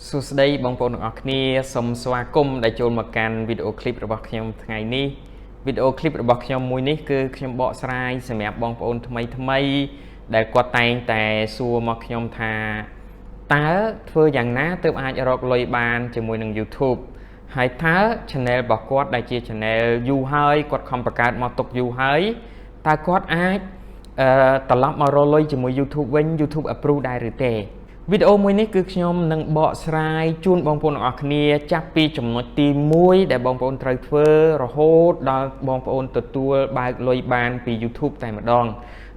สุดท้ายบางคนออกนี้สมสวากุมได้โจมมาการวิดีโอคลิประบบขยมไงนี้วิดีโอคลิประบบขยมมวยนี้คือขยมเบาสายสมัยบางคนทำไมได้กว่าแต่สัวมาขยมทาตาเพื่ออย่างนั้นเติมอาจจะรอกลอยบานจะมวยหนึ่ง YouTube หายท้าช่องบอกกอดได้เจอช่องยูไฮกดคอมประกาศมาตกยูไฮตากอดอาจตลับมารอลอยจะมวย YouTube เว้น YouTube อัปรูได้หรือเตวิดีโอมวยนี้คือขยมหนึ่งเบาสายจูนบางคนออกนี้จับปีจำนวนตีมวยแต่บางคนไตรเฟอร์รโหดดาวบางคนตัวบายลอยบานปี YouTube แต่มาดอง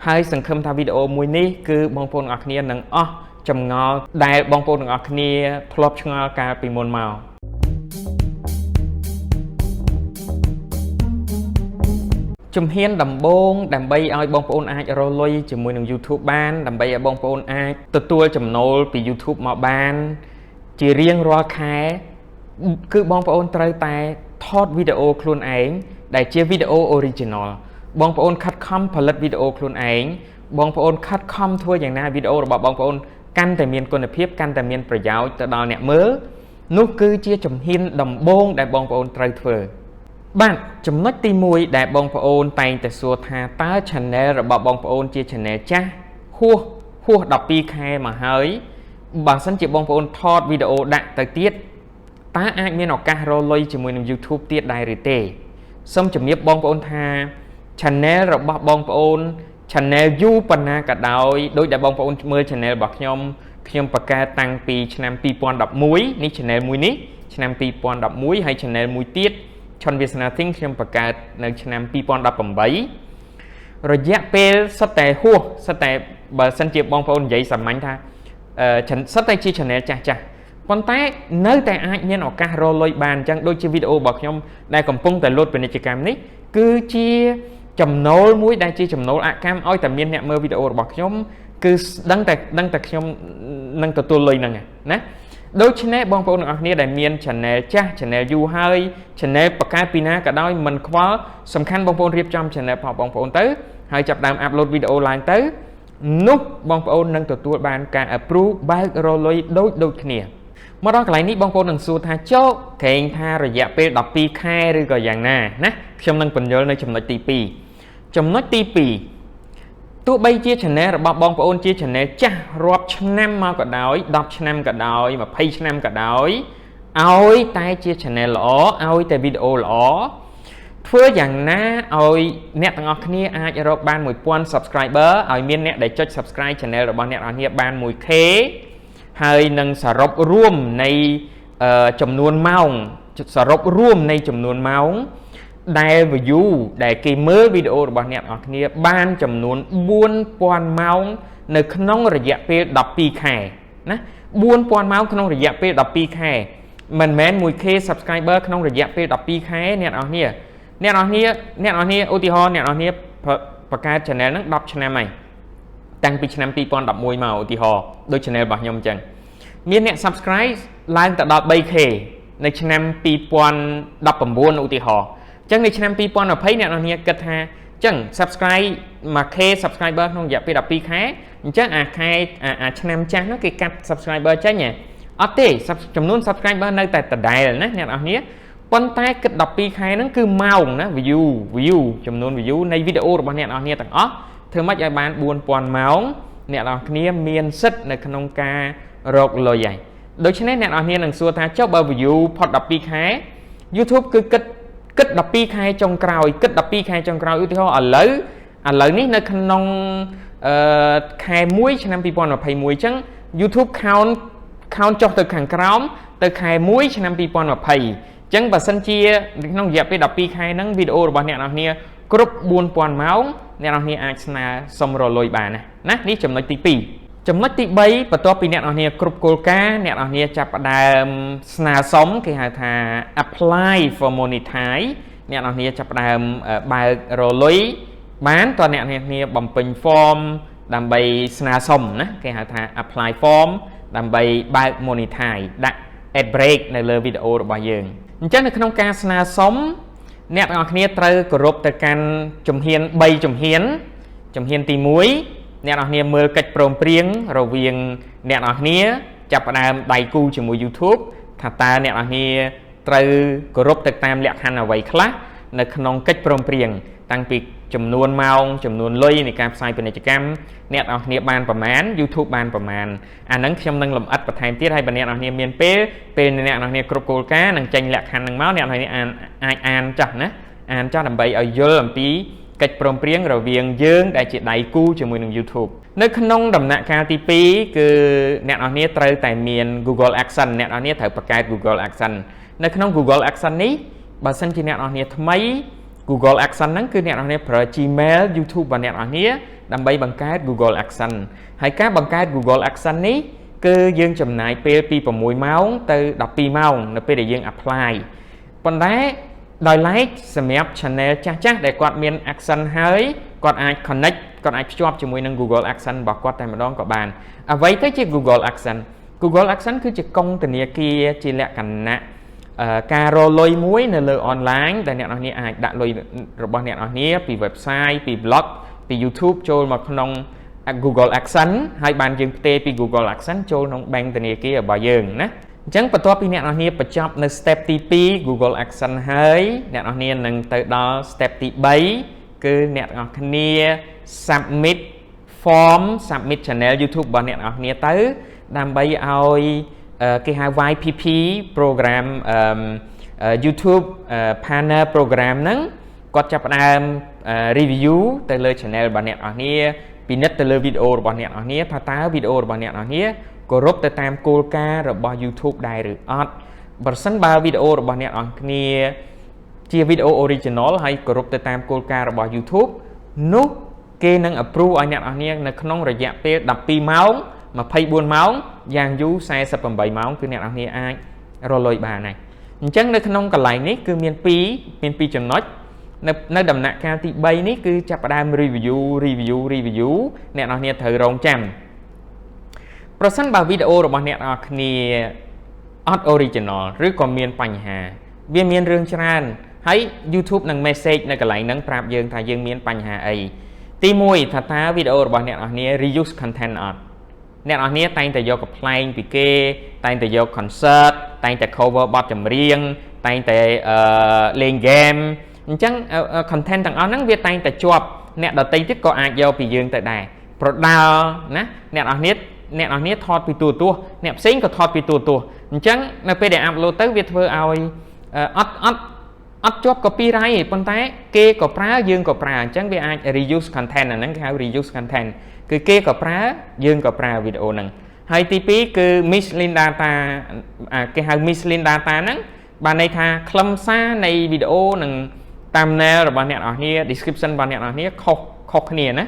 ให้สังคมทำวิดีโอมวยนี้คือบางคนออกนี้หนึ่งจำงอได้บางคนออกนี้ทลบชงอการปีมวลเมาจุ่มเฮียนดำบงดำใบเอาบองปอนอาจจะรอลอยจมูกหนึ่ง YouTube บ้านดำใบบองปอนอาจตัวจำโนลปี YouTube มาบ้านจีเรียงรอแค่คือบองปอนไตรแต่ทอดวิดีโอคลุนเองได้เจอวิดีโอออริจินอลบองปอนคัดคำผลิตวิดีโอคลุนเองบองปอนคัดคำทั่วอย่างน่าวิดีโอระบบบองปอนกันแต่เมียนคนเพียบกันแต่เมียนประยาวแต่ดาวเนี่ยเมื่อนุคือเจียจุ่มเฮียนดำบงได้บองปอนไตรเฟอร์บ้านจำนวนตีมวยได้บองปอนแต่งแต่สัวทาตาชแนลระบบบองปอนเจียชแนลจ้าหัวดับปีแค่มาเฮ้ยบางสันเจียบองปอนทอดวิดีโอดักแต่เตี้ยตาอาจมีนอกการรอลอยจมูกหนึ่ง YouTube เตี้ยได้หรือเตะส้มจำเนียบบองปอนทาชแนลระบบบองปอนชแนลยูปนากระดอยโดยได้บองปอนเมื่อชแนลบอกขยมประกาศตั้งปีชแนลปีปอนดับมวยนี่ชแนลมวยนี้ชแนลปีปอนดับมวยให้ชแนลมวยเตี้ยชนเวียดนามทิ้งขยมประกาศในชแนลปีปอนดับผมใบระยะเปรสเตย์หัวสเตย์บาสันเจียบบองปอนใหญ่สมัยท่าฉันสเตย์ชีชแนลจ้าปนแต่เนื้อแต่อาจมีนอกการรอลอยบานจังโดยชีวิดีโอบอกขยมได้กำปงแต่ลดเป็นกิจกรรมนี้คือเชียจำโนลมุ้ยได้เชียจำโนลอาการอ้อยแต่มีเนี่ยเมื่อวิดีโอบอกขยมคือดังแต่ขยมนั่งตัวลอยนั่งไงนะโดยชแนลบางคนออกนี้ได้เมียนชแนลจ้าชแนลยูไฮชแนลประกาศปีหน้าก็ได้มันคว้าสำคัญบางคนเรียบจำชแนลพอบางคนเต้ให้จับดามอัพโหลดวิดีโอไลน์เต้นุ๊บบางคนนั่งตัวบานการอัพรูปบายโรลอยโดยเนี่ยเมื่อตอนกลายนี้บางคนนั่งสู้ท่าโจ๊กเข่งท่าระยะเป็นดับปีแค่หรือก็อย่างน่านะชมนั่งเป็นเยอะในจำนวนตีปีจำนวนตีปีตัวใบเจี๊ยชแนลระบบบองปอนเจี๊ยชแนลจ้ารอบชแนลมาก็ได้ดับชแนลก็ได้มาเพย์ชแนลก็ได้เอาแต่เจี๊ยชแนลหรอเอาแต่วิดีโอหรอเพื่ออย่างน่าเอาเนี่ยต่างออกนี้อาจจะรบบ้านมวยปอน subscriber เอาเมียนเนี่ยได้จด subscribe ชแนลระบบเนี่ยอันนี้บ้านมวยเคให้นังสรุปร่วมในจำนวนเมาสรุปร่วมในจำนวนเมาได้วิวได้เกมเมอร์วิดีโอระบบเนี่ยออกนี้บ้านจำนวนบุญปอนเมาในขนมระยะเป็นดับปีแข่นะบุญปอนเมาขนมระยะเป็นดับปีแข่มันแม้นมวยเค subscriber ขนมระยะเป็นดับปีแข่เนี่ยออกนี้อุทิศเนี่ยออกนี้ประกาศชแนลนั้นดับชแนลใหม่ตั้งปีชแนลปีปอนดับมวยมาอุทิศโดยชแนลบอกยมจังมีเนี่ย subscribe ไลน์แต่ดับใบเคในชแนลปีปอนดับผมบุญอุทิศจังในชแนลปีปอนเพย์เนี่ยเราเนี่ยกระทาจัง subscribe มาเค subscriber น้องอยากไปดับปีแค่จังชแนลจ้าnó cái cặp subscriberจ้าเนี่ยอ๋อเต้จำนวน subscriber ในแต่ใดเลยนะเนี่ยเราเนี่ยปนแต่กระดับปีแค่นั้นคือเมานะวิวจำนวนวิวในวิดีโอរបស់เนี่ยเราเนี่ยต่างอ๋อเธอไม่ใจบ้านบุญปอนเมาเนี่ยเราเนี่ยเมียนซึในขนมการกลอยใหญ่โดยเฉพาะเนี่ยเราเนี่ยหนังสือท่าเจ้าเบอร์วิวพอดับปีแค่ YouTube คือกึดดับปีแค่จงกราวกึดดับปีแค่จงกราวอุทิศเลยนี่ในขนมแค่มุ้ยชนะปีปอนมาเพย์มุ้ยจัง YouTube เขาจอกตัวขังกราวตัวแค่มุ้ยชนะปีปอนมาเพย์จังบัดสันเชียน้องอยากไปดับปีแค่นั่งวิดีโอระบาดเนี่ยเราเนี่ยกรุ๊ปบุญปอนเมาส์เนี่ยเราเนี่ยอาชนะสมรลอยบานนะนี่จำนวนตีปีจำนวนตีใบประตูปีเนี่ยเราเนี่ยกรุ๊ปโกลกาเนี่ยเราเนี่ยจับได้สนาสมคือหาทา apply for monetize เนี่ยเราเนี่ยจับได้ใบรลอยบ้านตอนเนี่ยเนี่ยบำเพ็ญฟอร์มดำใบสนาสมนะคือหาทา apply form ดำใบ monetize ได้ ad break ในเรื่องวิดีโอระบายเยิงจังในขนมการสนาสมเนี่ยเราเนี่ยเตยกรุ๊ปแต่การจุ่มเฮียนใบจุ่มเฮียนตีมุ้ยเนี่ยเราเนี่ยมือกัดโปร่งเปรี้ยงเราเวียงเนี่ยเราเนี่ย ចាប់ផ្ដើមដៃគូជាមួយ YouTube ថាតើអ្នកនរគ្នាត្រូវគោរពទៅតាមលក្ខខណ្ឌអ្វីខ្លះនៅក្នុងកិច្ចព្រមព្រៀងតាំងពីចំនួនម៉ោងចំនួនលុយនៃការផ្សាយពាណិជ្ជកម្មអ្នកនរគ្នាបានប្រមាណ YouTube បានប្រមាណអាហ្នឹងខ្ញុំនឹងលម្អិតបន្ថែមទៀតហើយបើអ្នកនរគ្នាមានពេលអ្នកនរគ្នាគ្រប់គោលការណ៍នឹងចេញលក្ខខណ្ឌហ្នឹងមកអ្នកនរគ្នាអាចអានចាស់ណាអានចាស់ដើម្បីឲ្យយល់អំពីកិច្ចព្រមព្រៀងរវាងយើងដែលជាដៃគូជាមួយនឹង YouTube នៅក្នុងដំណាក់កាលទី2គឺអ្នកនរគ្នាត្រូវតែមាន Google Adsense អ្នកនរគ្នាត្រូវបង្កើត Google Adsense នៅក្នុង Google Adsense នេះបើសិនជាអ្នកនរគ្នាថ្មី Google Adsense ហ្នឹងគឺអ្នកនរគ្នាប្រើ Gmail YouTube របស់អ្នកនរគ្នាដើម្បីបង្កើត Google Adsense ហើយការបង្កើត Google Adsense នេះគឺយើងចំណាយពេលពី6ម៉ោងទៅ12ម៉ោងនៅពេលដែលយើង apply ប៉ុន្តែដោយឡែកសម្រាប់ channel ចាស់ៗដែលគាត់មាន Adsense ហើយគាត់អាច connect គាត់អាចភ្ជាប់ជាមួយនឹង Google Adsense របស់គាត់តែម្ដងក៏បានអ្វីទៅជា Google Adsense Google Adsense គឺជាកុងធនាគារជាលក្ខណៈការរលុយមួយនៅលើ online ដែលអ្នកនរគ្នាអាចដាក់លុយរបស់អ្នកនរគ្នាពី website ពី blog ពី YouTube ចូលមកក្នុង Google Adsense ហើយបានយើងផ្ទេរពី Google Adsense ចូលក្នុង bank ធនាគាររបស់យើងណាអញ្ចឹងបន្ទាប់ពីអ្នកនរគ្នាបញ្ចប់នៅ step ទី2 Google Adsense ហើយអ្នកនរគ្នានឹងទៅដល់ step ទី3គឺអ្នកនរគ្នា submit form submit channel YouTube របស់អ្នកនរគ្នាទៅដើម្បីឲ្យគេហៅ YPP program YouTube partner program ហ្នឹងគាត់ចាប់ផ្ដើម review ទៅលើ channel របស់អ្នកនរគ្នាពិនិត្យទៅលើវីដេអូរបស់អ្នកនរគ្នាថាតើវីដេអូរបស់អ្នកនរគ្នាគោរពទៅតាមគោលការណ៍របស់ YouTube ដែរឬអត់បើសិនបើវីដេអូរបស់អ្នកនរគ្នាជាវីដេអូ original ហើយគោរពទៅតាមគោលការណ៍របស់ YouTube នោះគេនឹង approve ឲ្យអ្នកនរគ្នានៅក្នុងរយៈពេល12ម៉ោង24ម៉ោងយ៉ាងយូរ48ម៉ោងគឺអ្នកនរគ្នាអាចរលុយបានហើយអញ្ចឹងនៅក្នុងកន្លែងនេះគឺមាន2ចំណុចនៅដំណាក់កាលទី3នេះគឺចាប់ផ្ដើម review អ្នកនរគ្នាត្រូវរងចាំប្រសិនបើវីដេអូរបស់អ្នកនរគ្នាអត់ original ឬក៏មានបញ្ហាវាមានរឿងច្រើនហើយ YouTube នឹង message នៅកន្លែងហ្នឹងប្រាប់យើងថាយើងមានបញ្ហាអីទី1ថាតើវីដេអូរបស់អ្នកនរគ្នា reuse content អត់អ្នកនរគ្នាតែងតែយកកំ pl ែងពីគេតែងតែយក concert តែងតែ cover បទចម្រៀងតែងតែលេង game អញ្ចឹង content ទាំងអស់ហ្នឹងវាតែងតែជាប់អ្នកដទៃទៀតក៏អាចយកពីយើងទៅដែរប្រដាល់ណាអ្នកនរគ្នាថតពីទូរទស្សន៍អ្នកផ្សេងក៏ថតពីទូរទស្សន៍អញ្ចឹងនៅពេលដែល upload ទៅវាធ្វើឲ្យអត់ជាប់ copyright ទេប៉ុន្តែគេក៏ប្រើយើងក៏ប្រើអញ្ចឹងវាអាច reuse content អាហ្នឹងគេហៅ reuse content គឺគេក៏ប្រើយើងក៏ប្រើវីដេអូហ្នឹងហើយទី2គឺ misleading data គេហៅ misleading data ហ្នឹងបានន័យថាខ្លឹមសារនៃវីដេអូនិង thumbnail របស់អ្នកនរគ្នា description របស់អ្នកនរគ្នាខុសគ្នាណា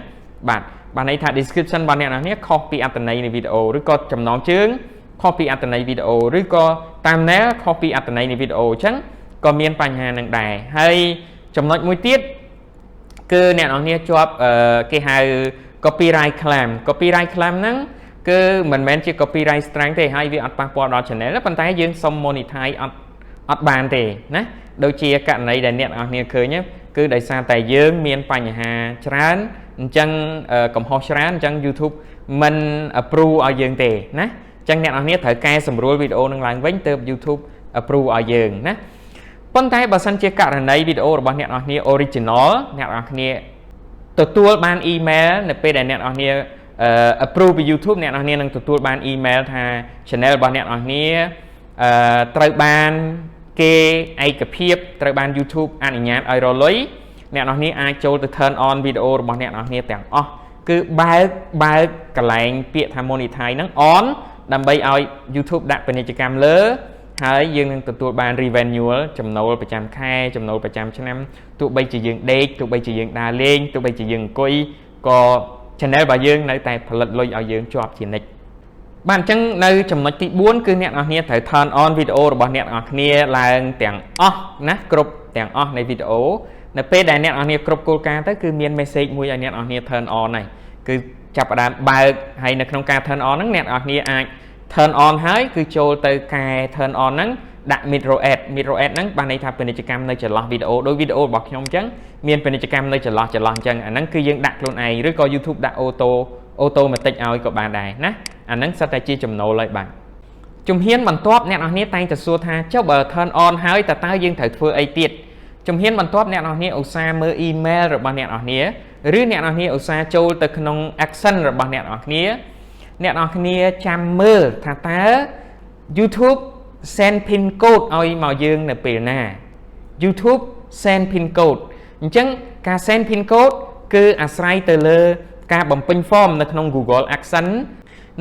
បានន័យថា description របស់អ្នកនរគ្នាខុសពីអត្ថន័យនៃវីដេអូឬក៏ចំណងជើងខុសពីអត្ថន័យវីដេអូឬក៏ thumbnail ខុសពីអត្ថន័យនៃវីដេអូអញ្ចឹងក៏មានបញ្ហានឹងដែរហើយចំណុចមួយទៀតគឺអ្នកនរគ្នាជាប់គេហៅ copyright claim ហ្នឹងគឺមិនមែនជា copyright strike ទេហើយវាអត់ប៉ះពាល់ដល់ channel ប៉ុន្តែយើងសុំ monetize អត់បានទេណាដូចជាករណីដែលអ្នកនរគ្នាឃើញគឺដោយសារតែយើងមានបញ្ហាច្រើនអញ្ចឹងកំហុសច្រើនអញ្ចឹង YouTube មិន approve ឲ្យយើងទេណាអញ្ចឹងអ្នកនរគ្នាត្រូវកែសម្រួលវីដេអូនឹងឡើងវិញទើប YouTube approve ឲ្យយើងណាប៉ុន្តែបើសិនជាករណីវីដេអូរបស់អ្នកនរគ្នា original អ្នកនរគ្នាទទួលបាន email នៅពេលដែលអ្នកនរគ្នា approve ពី YouTube អ្នកនរគ្នានឹងទទួលបាន email ថា channel របស់អ្នកនរគ្នាត្រូវបានគេឯកភាពត្រូវបាន YouTube អនុញ្ញាតឲ្យរលុយអ្នកនរគ្នាអាចចូលទៅ turn on វីដេអូរបស់អ្នកនរគ្នាទាំងអស់គឺបើកកន្លែងពាក្យថា monetize ហ្នឹង on ដើម្បីឲ្យ YouTube ដាក់ពាណិជ្ជកម្មលើហើយយើងនឹងទទួលបាន revenue ចំណូលប្រចាំខែចំណូលប្រចាំឆ្នាំទោះបីជាយើងដេកទោះបីជាយើងដើរលេងទោះបីជាយើងអង្គុយក៏ channel របស់យើងនៅតែផលិតលុយឲ្យយើងជាប់ជានិច្ចបាទអញ្ចឹងនៅចំណុចទី4គឺអ្នកនរគ្នាត្រូវ turn on វីដេអូរបស់អ្នកនរគ្នាឡើងទាំងអស់ណាគ្រប់ទាំងអស់នៃវីដេអូនៅពេលដែលអ្នកនរគ្នាគ្រប់គោលការណ៍ទៅគឺមាន message មួយឲ្យអ្នកនរគ្នា turn on ហើយគឺចាប់ផ្ដើមបើកហើយនៅក្នុងការ turn on ហ្នឹងអ្នកនរគ្នាអាច turn on ហើយគឺចូលទៅកែ turn on ហ្នឹងដាក់ micro ad ហ្នឹងបានន័យថាពាណិជ្ជកម្មនៅចន្លោះវីដេអូដោយវីដេអូរបស់ខ្ញុំអញ្ចឹងមានពាណិជ្ជកម្មនៅចន្លោះអញ្ចឹងអាហ្នឹងគឺយើងដាក់ខ្លួនឯងឬក៏ YouTube ដាក់ automatic ឲ្យក៏បានដែរណាអាហ្នឹងសិតតែជាចំណូលហើយបាទ ជំហានបន្ទាប់អ្នកនរគ្នាតែងតែសួរថាចុះបើ turn on ហើយតើយើងត្រូវធ្វើអីទៀតជំហានបន្ទាប់អ្នកនរគ្នាឧស្សាហ៍មើល email របស់អ្នកនរគ្នាឬអ្នកនរគ្នាឧស្សាហ៍ចូលទៅក្នុង Adsense របស់អ្នកនរគ្នាចាំមើលថាតើ YouTube send pin code ឲ្យមកយើងនៅពេលណា YouTube send pin code អញ្ចឹងការ send pin code គឺអាស្រ័យទៅលើការបំពេញ form នៅក្នុង Google Adsense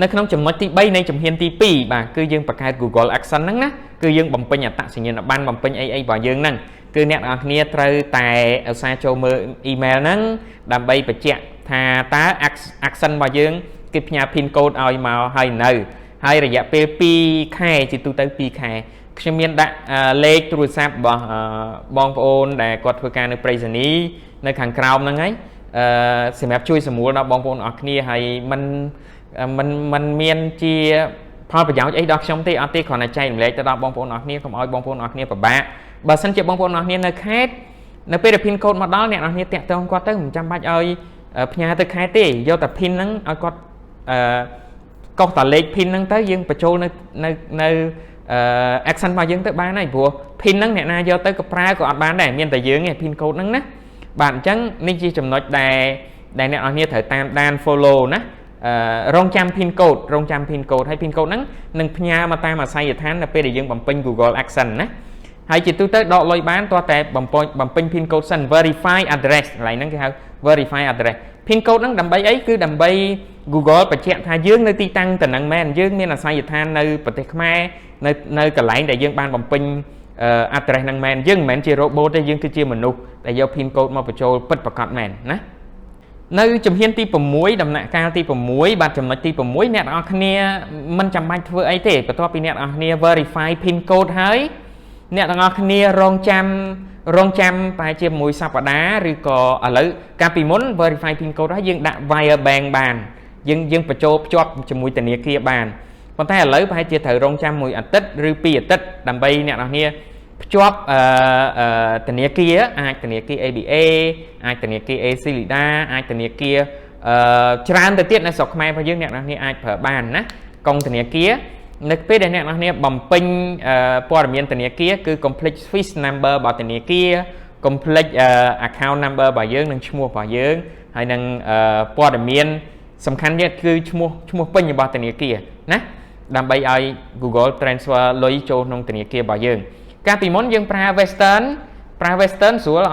នៅក្នុងចំណុចទី3នៃជំហានទី2បាទគឺយើងបង្កើត Google Adsense ហ្នឹងណាគឺយើងបំពេញអត្តសញ្ញាណប័ណ្ណបំពេញអីរបស់យើងហ្នឹងគឺអ្នកនរគ្នាត្រូវតែឧស្សាហ៍ចូលមើល email ហ្នឹងដើម្បីបញ្ជាក់ថាតើ Adsense របស់យើងគេផ្ញើ pin code ឲ្យមកហើយរយៈពេល2ខែជាទូទៅ2ខែខ្ញុំមានដាក់លេខទូរស័ព្ទរបស់បងប្អូនដែលគាត់ធ្វើការនៅប្រៃសណីនៅខាងក្រោមហ្នឹងហើយសម្រាប់ជួយសម្រួលដល់បងប្អូនអរគ្នាហើយมันមានជាផលប្រយោជន៍អីដល់ខ្ញុំទេអត់ទេគ្រាន់តែចែករំលែកទៅដល់បងប្អូនអរគ្នាកុំឲ្យបងប្អូនអរគ្នាពិបាកបើសិនជាបងប្អូនអរគ្នានៅខេត្តនៅពេលដែល pin code មកដល់អ្នកនរគ្នាតាក់ទងគាត់ទៅមិនចាំបាច់ឲ្យផ្ញើទៅខេត្តទេយកតែ pin ហ្នឹងឲ្យគាត់កុសតែលេខ pin ហ្នឹងទៅយើងបញ្ចូលនៅAdsense របស់យើងទៅបានហើយព្រោះ pin ហ្នឹងអ្នកណាយកទៅក៏ប្រើក៏អត់បានដែរមានតែយើងឯង pin code ហ្នឹងណាបាទអញ្ចឹងនេះជាចំណុចដែលអ្នកនរគ្នាត្រូវតាមដាន follow ណារងចាំ pin code ហើយ pin code ហ្នឹងនឹងផ្ញើមកតាមអាស័យដ្ឋាននៅពេលដែលយើងបំពេញ Google Adsense ណាហើយជាទូទៅដកលុយបានតោះតែបំពេញ pin code សិន verify address កន្លែងហ្នឹងគេហៅ verify address pin code ហ្នឹងដើម្បីអីគឺដើម្បី Google បញ្ជាក់ថាយើងនៅទីតាំងតំណឹងមែនយើងមានអាស័យដ្ឋាននៅប្រទេសខ្មែរនៅកន្លែងដែលយើងបានបំពេញaddress ហ្នឹងមែនយើងមិនមែនជា robot ទេយើងគឺជាមនុស្សដែលយក pin code មកបញ្ចូលពិតប្រាកដមែនណានៅជំហានទី6ដំណាក់កាលទី6បាទចំណុចទី6អ្នកនរគ្នាមិនចាំបាច់ធ្វើអីទេបន្ទាប់ពីអ្នកនរគ្នា verify pin code ហើយអ្នកទាំងអស់គ្នារងចាំប្រហែលជាមួយសប្តាហ៍ឬក៏ឥឡូវកាលពីមុន verify pin code ហើយយើងដាក់ wire bank បានយើងបញ្ចូលភ្ជាប់ជាមួយធនាគារបានប៉ុន្តែឥឡូវប្រហែលជាត្រូវរងចាំមួយអាទិត្យឬ2អាទិត្យដើម្បីអ្នកទាំងអស់គ្នាភ្ជាប់ធនាគារអាចធនាគារ ABA អាចធនាគារ Acilida អាចធនាគារច្រើនទៅទៀតនៅស្រុកខ្មែររបស់យើងអ្នកទាំងអស់គ្នាអាចប្រើបានណាកុងធនាគារនៅពេលដែលអ្នកនរគ្នាបំពេញព័ត៌មានធនាគារគឺ complete Swiss number របស់ធនាគារ complete account number របស់យើងនិងឈ្មោះរបស់យើងហើយនឹងព័ត៌មានសំខាន់ទៀតគឺឈ្មោះពេញរបស់ធនាគារណាដើម្បីឲ្យ Google transfer លុយចូលក្នុងធនាគាររបស់យើងកាលពីមុនយើងប្រើ Western ស្រួល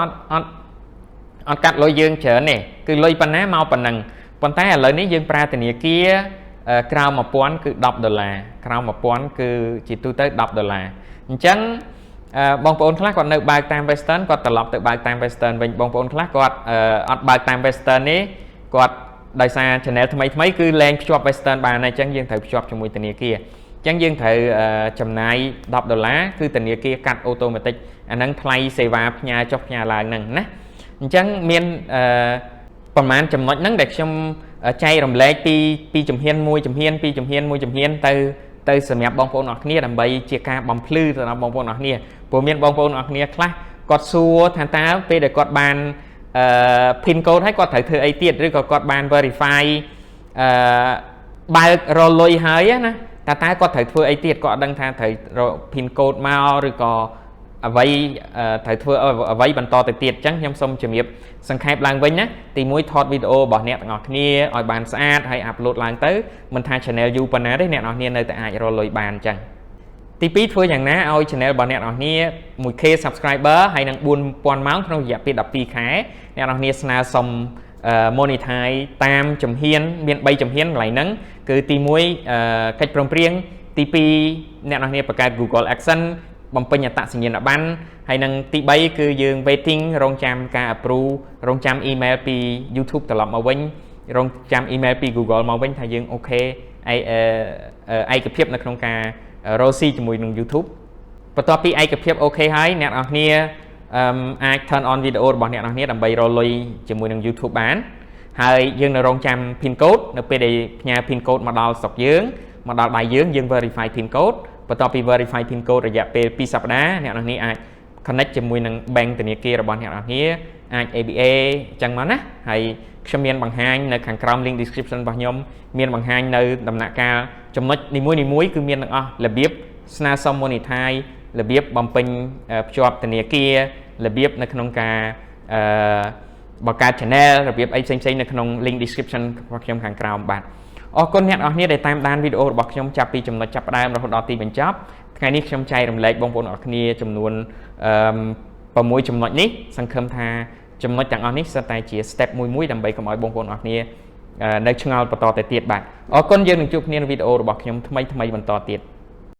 អត់កាត់លុយយើងច្រើនទេគឺលុយប៉ុណ្ណាមកប៉ុណ្ណឹងប៉ុន្តែឥឡូវនេះយើងប្រើធនាគារក្រៅ1000គឺ$10ក្រៅ1000គឺជាទូទៅ$10អញ្ចឹងបងប្អូនខ្លះគាត់នៅបើកតាម Western គាត់ត្រឡប់ទៅបើកតាម Western វិញបងប្អូនខ្លះគាត់អត់បើកតាម Western នេះគាត់ដោយសារ channel ថ្មីគឺលែងភ្ជាប់ Western បានហើយអញ្ចឹងយើងត្រូវភ្ជាប់ជាមួយធនាគារអញ្ចឹងយើងត្រូវចំណាយ$10គឺធនាគារកាត់អូតូម៉ាទិកអាហ្នឹងថ្លៃសេវាផ្ញើចុះផ្ញើឡើងហ្នឹងណាអញ្ចឹងមានប្រហែលចំណុចហ្នឹងដែលខ្ញុំចែករំលែកពីជំហានមួយជំហានពីជំហានមួយជំហានទៅសម្រាប់បងប្អូនអរគ្នាដើម្បីជាការបំភ្លឺទៅដល់បងប្អូនអរគ្នាព្រោះមានបងប្អូនអរគ្នាខ្លះគាត់សួរថាតើពេលដែលគាត់បានpin code ហើយគាត់ត្រូវធ្វើអីទៀតឬក៏គាត់បាន verify បើករលុយហើយណាតើគាត់ត្រូវធ្វើអីទៀតគាត់អត់ដឹងថាត្រូវរក pin code មកឬក៏អ្វីត្រូវធ្វើអ្វីបន្តទៅទៀតអញ្ចឹងខ្ញុំសូមជម្រាបសង្ខេបឡើងវិញណាទី1ថតវីដេអូរបស់អ្នកទាំងអស់គ្នាឲ្យបានស្អាតហើយអាប់ឡូតឡើងទៅមិនថា channel យូរប៉ុណ្ណាទេអ្នកទាំងអស់គ្នានៅតែអាចរកលុយបានអញ្ចឹងទី2ធ្វើយ៉ាងណាឲ្យ channel របស់អ្នកទាំងអស់គ្នា 1k subscriber ហើយនឹង 4000 ម៉ោងក្នុងរយៈពេល12ខែអ្នកទាំងអស់គ្នាស្នើសុំ monetize តាមជំហានមាន3ជំហានកន្លែងហ្នឹងគឺទី1កិច្ចព្រមព្រៀងទី2អ្នកទាំងអស់គ្នាបង្កើត Google Adsense បំពេញអត្តសញ្ញាណប័ណ្ណហើយនឹងទី3គឺយើង waiting រងចាំការ approve រងចាំ email ពី YouTube ត្រឡប់មកវិញរងចាំ email ពី Google មកវិញថាយើងអូខេឯកភាពនៅក្នុងការរកស៊ីជាមួយនឹង YouTube បន្ទាប់ពីឯកភាពអូខេហើយអ្នកនរគ្នាអាច turn on វីដេអូរបស់អ្នកនរគ្នាដើម្បីរកលុយជាមួយនឹង YouTube បានហើយយើងនៅរងចាំ pin code នៅពេលដែលផ្ញើ pin code មកដល់ស្រុកយើងមកដល់ដៃយើង verify pin code បន្ទាប់ពី verify pin code រយៈពេល2សប្តាហ៍អ្នកនរគ្នាអាច connect ជាមួយនឹង bank ធនាគាររបស់អ្នកនរគ្នា អាច ABA ចឹងមកណាហើយខ្ញុំមានបង្ហាញនៅខាងក្រោម link description របស់ខ្ញុំមានបង្ហាញនៅដំណាក់កាលចំណុចនីមួយៗគឺមានទាំងអស់របៀបស្នើសុំ monetize របៀបបំពេញភ្ជាប់ធនាគាររបៀបនៅក្នុងការបង្កើត channel របៀបអីផ្សេងៗនៅក្នុង link description របស់ខ្ញុំខាងក្រោមបាទអរគុណអ្នកនរគ្នាដែលតាមដានវីដេអូរបស់ខ្ញុំចាប់ពីចំណុចចាប់ផ្ដើមរហូតដល់ទីបញ្ចប់ថ្ងៃនេះខ្ញុំចែករំលែកបងប្អូនអរគ្នាចំនួន6ចំណុចនេះសង្ឃឹមថាចំណុចទាំងអស់នេះសិតតែជា step មួយដើម្បីកុំឲ្យបងប្អូនអរគ្នានៅឆ្ងល់បន្តទៅទៀតបាទអរគុណយើងនឹងជួបគ្នានៅវីដេអូរបស់ខ្ញុំថ្មីបន្តទៀត